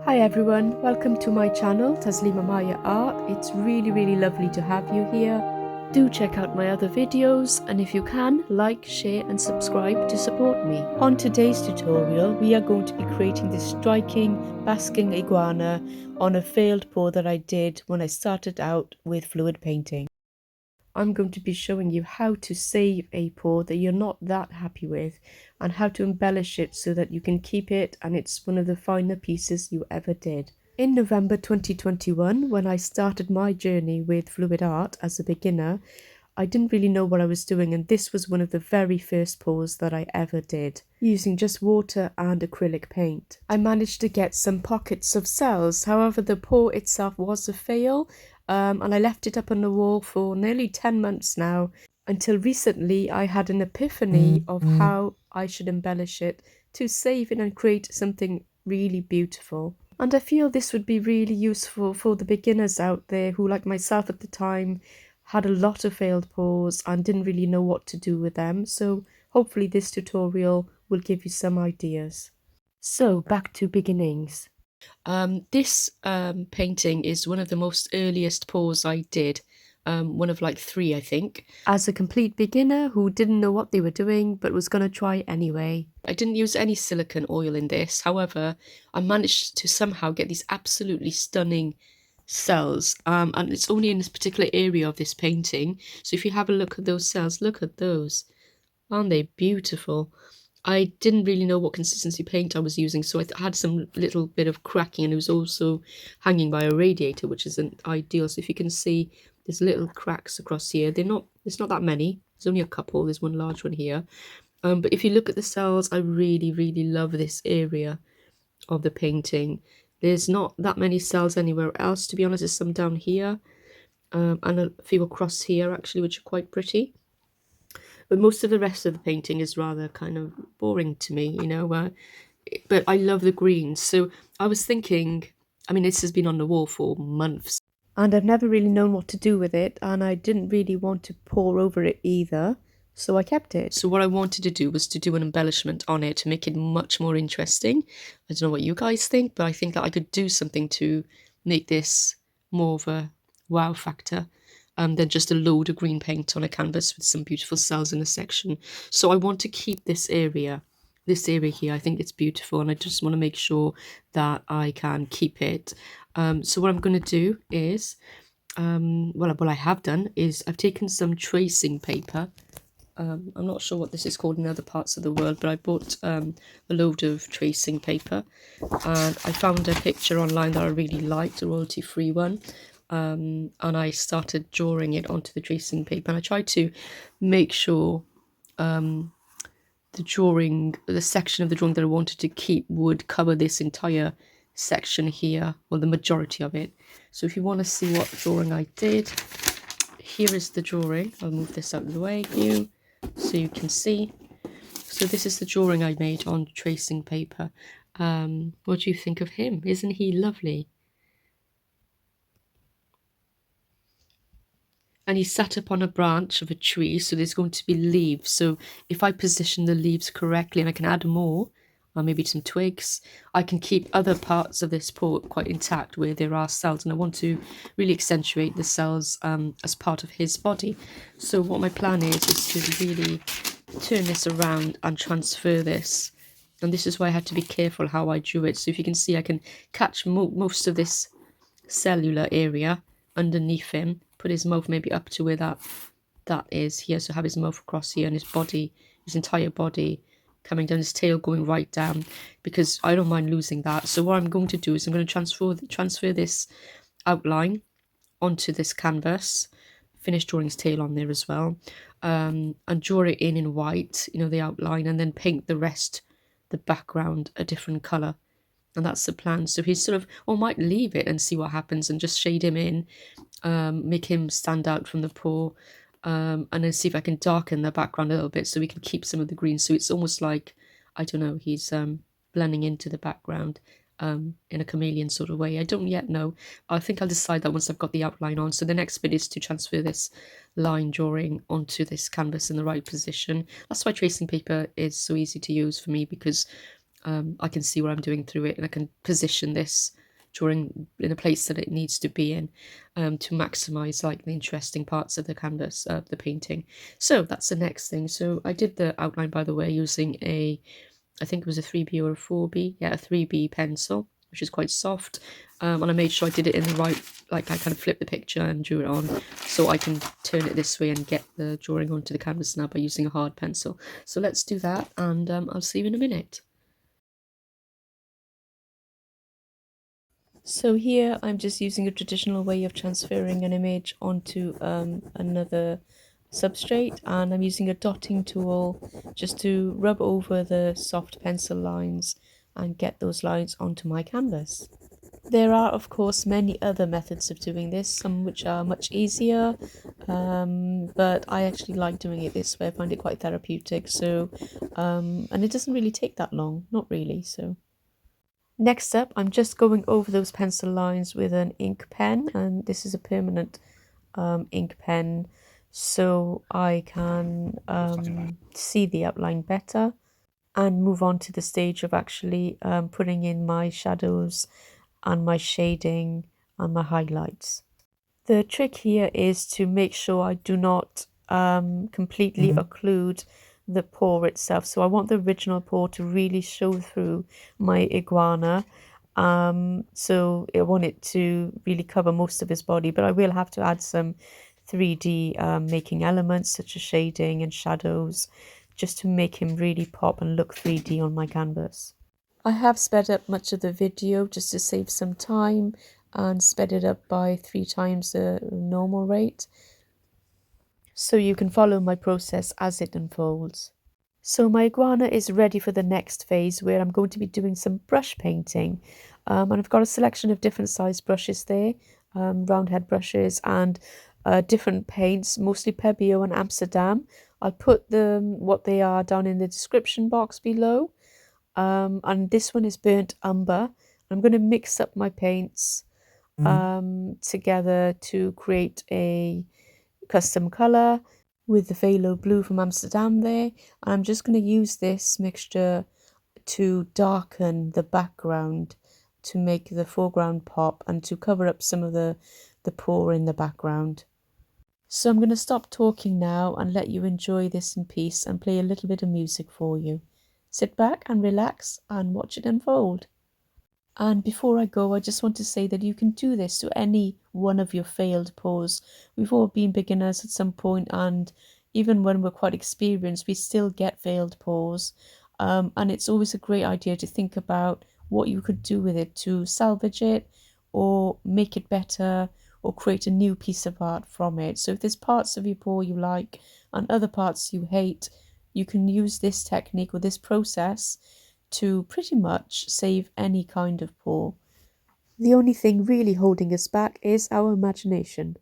Hi everyone, welcome to my channel Taslima Art. It's really lovely to have you here. Do check out my other videos, and if you can, like, share and subscribe to support me. On today's tutorial, we are going to be creating this striking basking iguana on a failed pour that I did when I started out with fluid painting. I'm going to be showing you how to save a pour that you're not that happy with and how to embellish it so that you can keep it and it's one of the finer pieces you ever did. In November 2021, when I started my journey with fluid art as a beginner, I didn't really know what I was doing, and this was one of the very first pours that I ever did, using just water and acrylic paint. I managed to get some pockets of cells, however the pour itself was a fail, and I left it up on the wall for nearly 10 months now, until recently I had an epiphany of how I should embellish it to save it and create something really beautiful. And I feel this would be really useful for the beginners out there who, like myself at the time, had a lot of failed pours and didn't really know what to do with them. So hopefully this tutorial will give you some ideas. So back to beginnings. This painting is one of the most earliest pours I did. One of like 3, I think. As a complete beginner who didn't know what they were doing but was going to try anyway. I didn't use any silicone oil in this. However, I managed to somehow get these absolutely stunning cells, and it's only in this particular area of this painting. So if you have a look at those cells, look at those. Aren't they beautiful? I didn't really know what consistency paint I was using, so I had some little bit of cracking, and it was also hanging by a radiator, which isn't ideal. So if you can see, there's little cracks across here. There's not that many. There's only a couple. There's one large one here. But if you look at the cells, I really love this area of the painting. There's not that many cells anywhere else, to be honest. There's some down here, and a few across here, actually, which are quite pretty. But most of the rest of the painting is rather kind of boring to me, you know. But I love the greens. So I was thinking, I mean, this has been on the wall for months, and I've never really known what to do with it, and I didn't really want to pour over it either. So I kept it. So what I wanted to do was to do an embellishment on it to make it much more interesting. I don't know what you guys think, but I think that I could do something to make this more of a wow factor than just a load of green paint on a canvas with some beautiful cells in a section. So I want to keep this area here. I think it's beautiful, and I just want to make sure that I can keep it. So what I'm going to do is, what I have done is I've taken some tracing paper. I'm not sure what this is called in other parts of the world, but I bought a load of tracing paper, and I found a picture online that I really liked, a royalty-free one, and I started drawing it onto the tracing paper, and I tried to make sure the section of the drawing that I wanted to keep would cover this entire section here, well, the majority of it. So if you want to see what drawing I did, here is the drawing. I'll move this out of the way for you so you can see. So this is the drawing I made on tracing paper. What do you think of him? Isn't he lovely? And he's sat up on a branch of a tree, so there's going to be leaves. So if I position the leaves correctly, and I can add more, or maybe some twigs, I can keep other parts of this pot quite intact where there are cells, and I want to really accentuate the cells as part of his body. So what my plan is to really turn this around and transfer this, and this is why I had to be careful how I drew it. So if you can see, I can catch most of this cellular area underneath him, put his mouth maybe up to where that is here, so have his mouth across here, and his body, his entire body coming down, his tail going right down, because I don't mind losing that. So what I'm going to do is I'm going to transfer this outline onto this canvas, finish drawing his tail on there as well, and draw it in white, you know, the outline, and then paint the rest, the background, a different colour. And that's the plan. So he's sort of, or might leave it and see what happens and just shade him in, make him stand out from the pour, and then see if I can darken the background a little bit so we can keep some of the green. So it's almost like, I don't know, he's blending into the background in a chameleon sort of way. I don't yet know. I think I'll decide that once I've got the outline on. So the next bit is to transfer this line drawing onto this canvas in the right position. That's why tracing paper is so easy to use for me, because I can see what I'm doing through it, and I can position this drawing in a place that it needs to be in, to maximize like the interesting parts of the canvas, the painting. So that's the next thing. So I did the outline, by the way, using I think it was a 3B or a 4B, yeah, a 3B pencil, which is quite soft, and I made sure I did it in the right, like I kind of flipped the picture and drew it on, so I can turn it this way and get the drawing onto the canvas now by using a hard pencil. So let's do that, and I'll see you in a minute. So here I'm just using a traditional way of transferring an image onto another substrate, and I'm using a dotting tool just to rub over the soft pencil lines and get those lines onto my canvas. There are of course many other methods of doing this, some which are much easier, but I actually like doing it this way. I find it quite therapeutic, so and it doesn't really take that long, not really. So next up, I'm just going over those pencil lines with an ink pen, and this is a permanent ink pen, so I can see the outline better and move on to the stage of actually putting in my shadows and my shading and my highlights. The trick here is to make sure I do not completely occlude the paw itself. So I want the original paw to really show through my iguana. So I want it to really cover most of his body, but I will have to add some 3D making elements such as shading and shadows, just to make him really pop and look 3D on my canvas. I have sped up much of the video just to save some time, and sped it up by 3 times the normal rate, so you can follow my process as it unfolds. So my iguana is ready for the next phase, where I'm going to be doing some brush painting, and I've got a selection of different size brushes there, round head brushes and different paints, mostly Pebeo and Amsterdam. I'll put what they are down in the description box below, and this one is burnt umber. I'm going to mix up my paints together to create a custom color with the phthalo blue from Amsterdam there. I'm just going to use this mixture to darken the background, to make the foreground pop and to cover up some of the paw in the background. So I'm going to stop talking now and let you enjoy this in peace and play a little bit of music for you. Sit back and relax and watch it unfold. And before I go, I just want to say that you can do this to any one of your failed paws. We've all been beginners at some point, and even when we're quite experienced, we still get failed paws. And it's always a great idea to think about what you could do with it to salvage it or make it better or create a new piece of art from it. So if there's parts of your paw you like and other parts you hate, you can use this technique or this process to pretty much save any kind of paw. The only thing really holding us back is our imagination.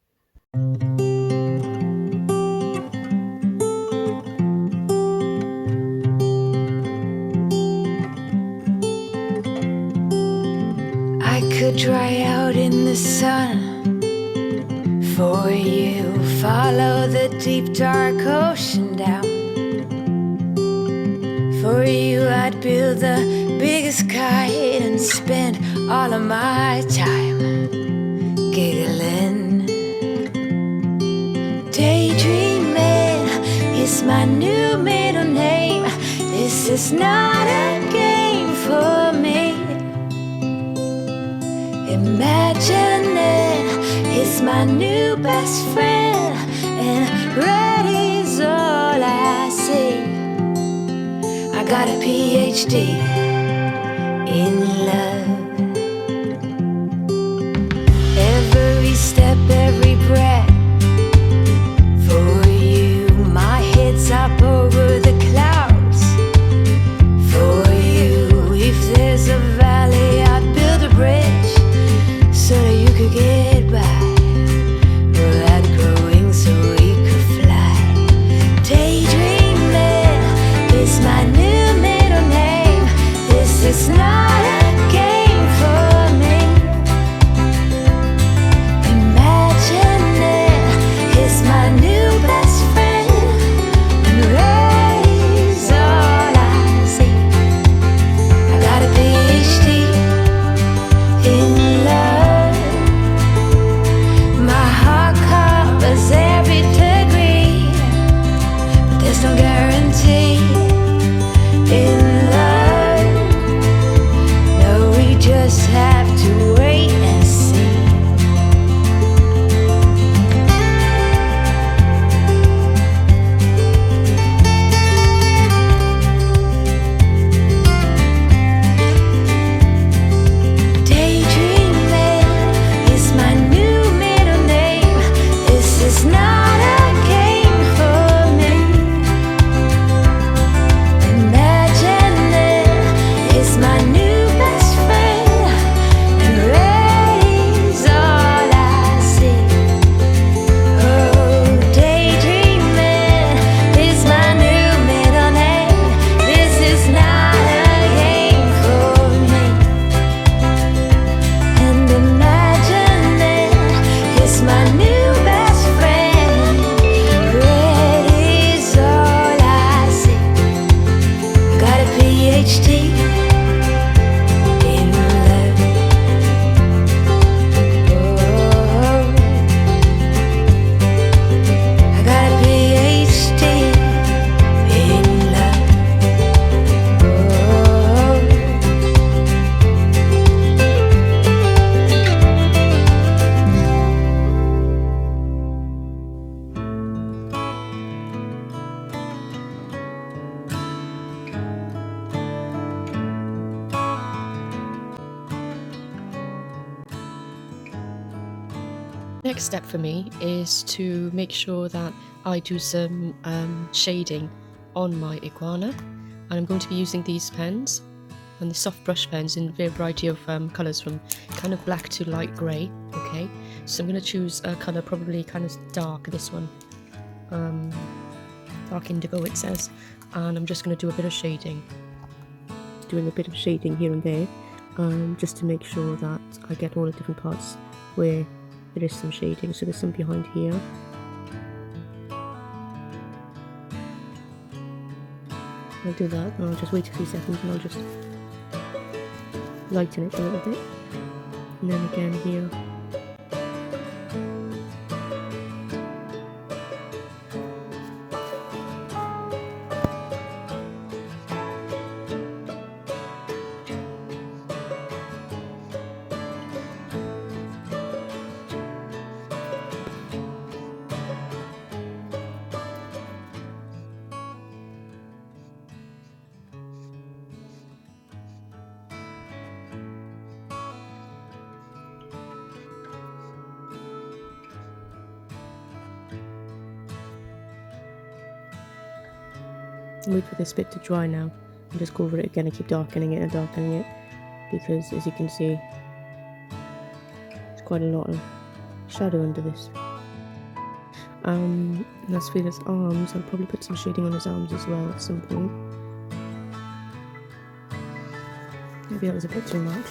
I could dry out in the sun for you, follow the deep dark ocean down. For you I'd build the biggest kite and spend all of my time giggling. Daydreaming is my new middle name. This is not a game for me. Imagining is my new best friend, and ready's all I see. I got a PhD in love. Every step, every breath for you. My head's up over the clouds for you. If there's a valley, I'd build a bridge so that you could get by. Or I'd grow wings so we could fly. Daydreaming is my new middle name. Next step for me is to make sure that I do some shading on my iguana, and I'm going to be using these pens and the soft brush pens in a variety of colours, from kind of black to light grey. Okay, so I'm going to choose a colour probably kind of dark, this one, dark indigo it says, and I'm just going to do a bit of shading, here and there, just to make sure that I get all the different parts where there is some shading. So there's some behind here. I'll do that, and I'll just wait a few seconds and I'll just lighten it a little bit, and then again here. Wait for this bit to dry now, and just go over it again and keep darkening it, because as you can see, there's quite a lot of shadow under this. And as for his arms, I'll probably put some shading on his arms as well at some point. Maybe that was a bit too much.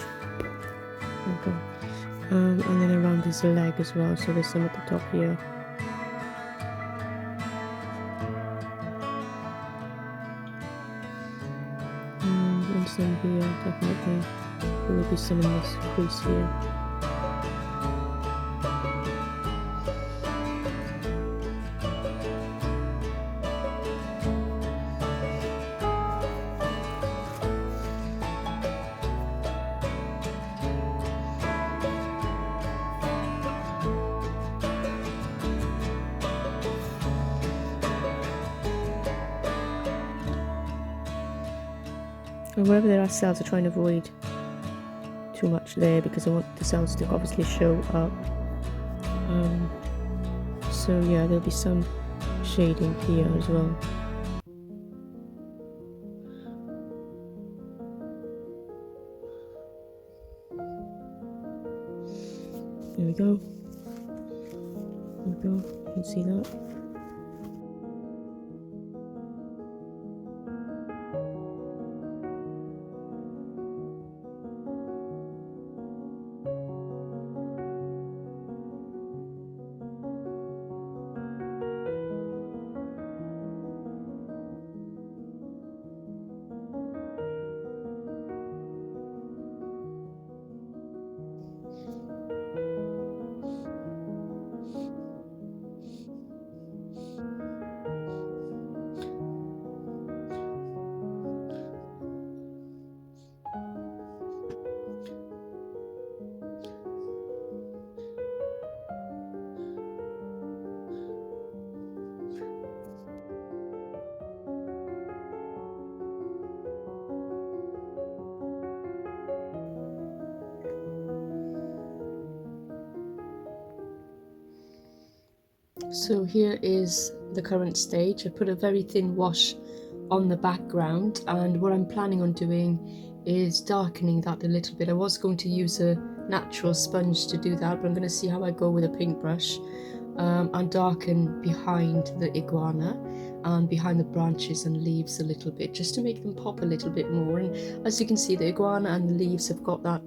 Okay. And then around his leg as well, so there's some at the top here. And some here, definitely. There will be some in this crease here. And wherever there are cells, I try and avoid too much there, because I want the cells to obviously show up. So yeah, there'll be some shading here as well. There we go. There we go. You can see that. So here is the current stage. I put a very thin wash on the background, and what I'm planning on doing is darkening that a little bit. I was going to use a natural sponge to do that, but I'm going to see how I go with a paintbrush, and darken behind the iguana and behind the branches and leaves a little bit, just to make them pop a little bit more. And as you can see, the iguana and the leaves have got that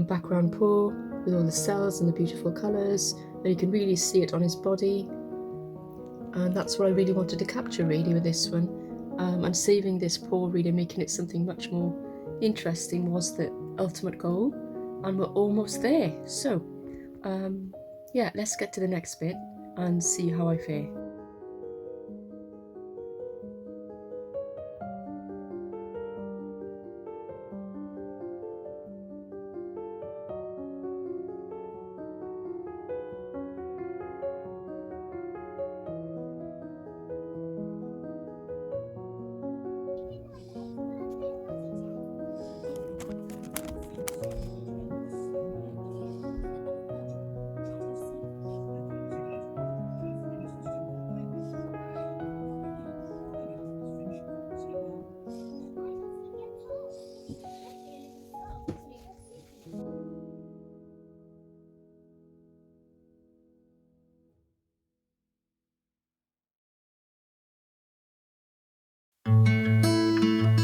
background pour with all the cells and the beautiful colours, and you can really see it on his body, and that's what I really wanted to capture really with this one. And saving this pour, really making it something much more interesting, was the ultimate goal, and we're almost there. So yeah, let's get to the next bit and see how I fare.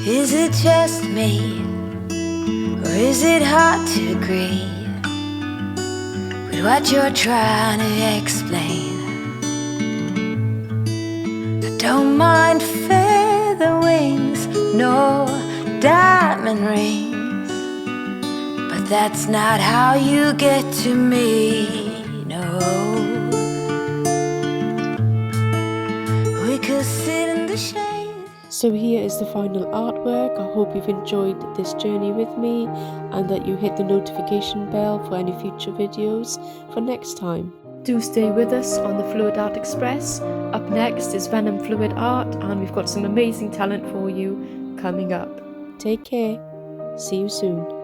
Is it just me, or is it hard to agree with what you're trying to explain? I don't mind feather wings nor diamond rings, but that's not how you get to me, no. We could sit in the shade. So here is the final artwork. I hope you've enjoyed this journey with me and that you hit the notification bell for any future videos for next time. Do stay with us on the Fluid Art Express. Up next is Venom Fluid Art, and we've got some amazing talent for you coming up. Take care. See you soon.